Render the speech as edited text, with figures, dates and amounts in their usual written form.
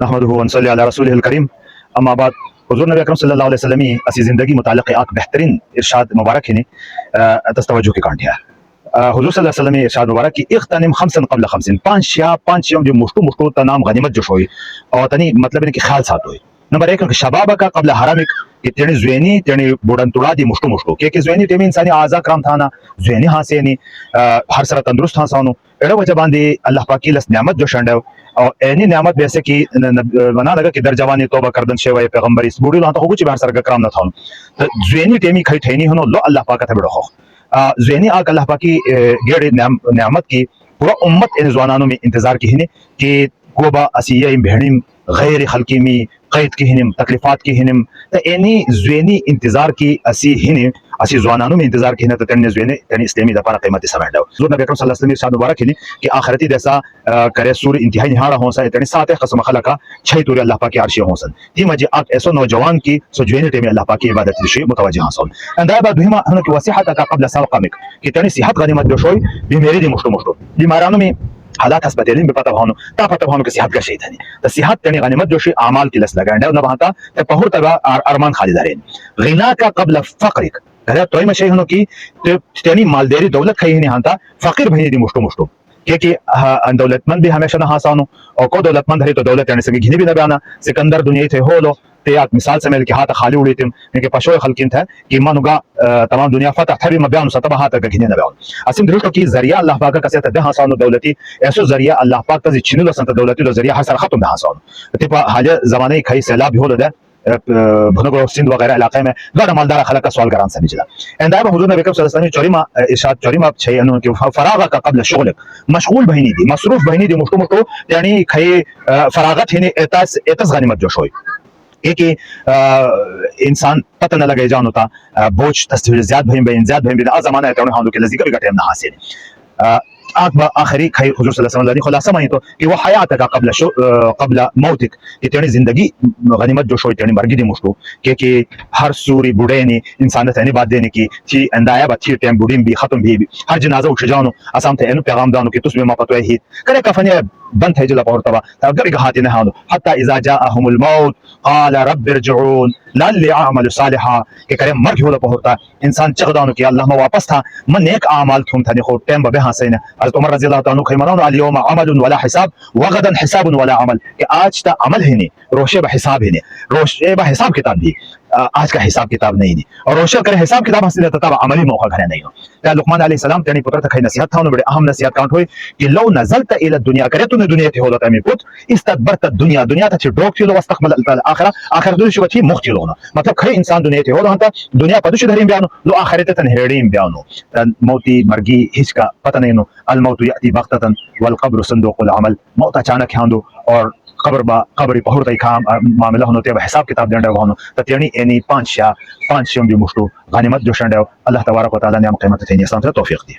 نحمده ونصلي على رسوله الكريم. اما بعد، حضور نبی اکرم صلی اللہ علیہ وسلم اسی زندگی متعلق ایک بہترین ارشاد مبارک ہے توجہ کی کانٹیا حضور صلی اللہ علیہ وسلم ارشاد مبارک کی اغتنم خمسا قبل خمس، پانچ یوم جو مشتو تنام غنیمت جو شوئی اور تنی مطلب ان کی خیال ساتھ ہوئی. نمبر ایک شباب کا قبل حرامک کہ تیرے زوینی تیرے بوڑن توڑا دی مشتو کہ زوینی تیمی انسانی اعضاء کرام تھانا زوینی ہاں سے ہر سر تندرست ہاں سانو ایڑا وجہ باندی اللہ پاکی لس نعمت جو شنڈو اور اینی نعمت بیسے کی بنا لگا کہ در جوانی توبہ کردن شوی پیغمبری اس بوڑی لانتا ہوگو چی بہر سر کرام نہ تھانو زوینی تیمی کھئی ٹھینی ہنو لو اللہ پاکا تھا بڑا خوخ زوینی آگ اللہ پاکی گیڑ نعمت کی پورا امت ان زوانانوں میں انتظار کی ہنی کہ گوبا اسیہ بہنیم غیر خلقی می قید کی ہنم تکلیفات کی ہنم تا اینی زوینی انتظار کی اسی ہنم اسی زوانانوں میں انتظار کی ہنم تا تنی زوینی تنی اسلامی دا پارا قیمتی سمجھ دو. حضور نبی اکرم صلی اللہ علیہ وسلم ارشاد مبارک ہنی کہ آخرتی دیسا کرے سور انتہائی نہارا ہوں سا تنی ساتھ قسم خلقا چھئی توری اللہ پاکی عرشی ہوں سن تی مجھے آگ ایسو نوجوان کی سو زوینی ٹیمی اللہ پاکی عبادت دشوی متوجہ ہاں سن. اندائی با دوہیما ہنو کی وسیحتا کا قبل سوقامک کہ تنی صحت غنیمت جو شوی بیمیری دی مشتو بیمارانوں میں حالات ہسپتالین بھی پتہ بھانو تا پتہ بھانو کہ صحت کا شہید ہے تا صحت تنی غنیمت جو شی اعمال کی لس لگانڈے نہ بہتا تے پہور تبا ارمان خالی دارین. غنا کا قبل فقرک کہ توئی میں شی ہنو کی تنی مالداری دولت کھئی نہیں ہانتا فقیر بھئی دی مشتو کہ دولت مند بھی ہمیشہ نہ ہاسانو اور کو دولت مند ہے تو دولت یعنی سنگی گھنی بھی نہ بیانا سکندر دنیا تھے ہو لو تے آگ مثال سے مل کے ہاتھ خالی اڑی تم کہ پشوئے خلقین تھا کہ مانوگا تمام دنیا فتح تھا بھی مبیانو ستبہ ہاتھ کا گھنی نہ بیان اسم درشتو کی ذریعہ اللہ پاک کا سیتا دے ہاسانو دولتی ایسو ذریعہ اللہ پاک تزی چھنو لسنتا دولتی لو ذریعہ ہر سر ختم دے ہاسانو تیپا حاجہ زمانے کھائی سیلاب بھی ہو دے بھنگو سندھ وغیرہ علاقے میں گاڑا مالدار خلق کا سوال کران سمجھ لا. اندائی با حضور نبی صلی اللہ علیہ وسلم چوریما چھئی انہوں کہ فراغہ کا قبل شغلک مشغول بہنی دی مصروف بہنی دی مشتو یعنی کھئی فراغت ہی ایتس غنیمت جو شوئی کہ انسان پتہ نہ لگے جانو تا بوجھ تصویر زیاد بہن بین زمانہ ہے تو ہاں کہ لذکر کا ٹائم نہ حاصل آخری کھائی حضور صلی اللہ علیہ وسلم خلاصہ مانی تو کہ وہ حیات کا قبل موتک کہ تیرے زندگی غنیمت جو شوئی تیرے مرگی دی مشتو کہ ہر سوری بوڑے نے انسانت اینی بات دینے کی تھی اندایا با تھی ٹائم بوڑیم بھی ختم بھی ہر جنازہ اٹھ جانو اسام تے اینو پیغام دانو کہ تس بھی ما پتوے ہی کرے کفنے بند ہے جلا پورتوا اگر گہاتی نہ ہانو حتی اذا جاءهم الموت قال رب ارجعون لعلی اعمل صالحا کہ کرے مرگ ہولا پہورتا انسان چغدانو کہ اللہ ما واپس تھا من نیک اعمال تھوم تھا خود ٹائم بہ حسین حضرت عمر رضی اللہ تعالی عنہ خیمران اليوم عمل ولا حساب وغدا حساب ولا عمل کہ آج تا عمل ہے نہیں روشے بہ حساب ہے نہیں روشے بہ حساب کتاب بھی آج کا حساب کتاب نہیں اور روشے کرے حساب کتاب حاصل تھا عملی موقع گھر نہیں ہو. لقمان علیہ السلام تنی پتر تک نصیحت تھا بڑے اہم نصیحت کانٹ ہوئی کہ لو نزلت الى الدنيا کرے تو نے دنیا تھی ہوتا می پت استدبرت الدنيا دنیا تھی ڈوک تھی لو واستقبل الاخره اخر دنیا شو تھی مخ لو مطلب کھے انسان دنیا تھی ہوتا دنیا پدش دھریم بیانو لو اخرت تن ہیڑیم بیانو موتی مرگی ہچ کا پتہ نہیں نو الموت یاتی بغتتا والقبر صندوق العمل موت اچانک ہاندو اور قبر پہور تائی کام معاملہ ہنو تے حساب کتاب دینڈے ہنو تتیانی اینی پانچ شم بھی مشتو غنیمت جو شنڈے اللہ تبارک و تعالی نے ہم قیمت تھینی اسلام سے توفیق دی.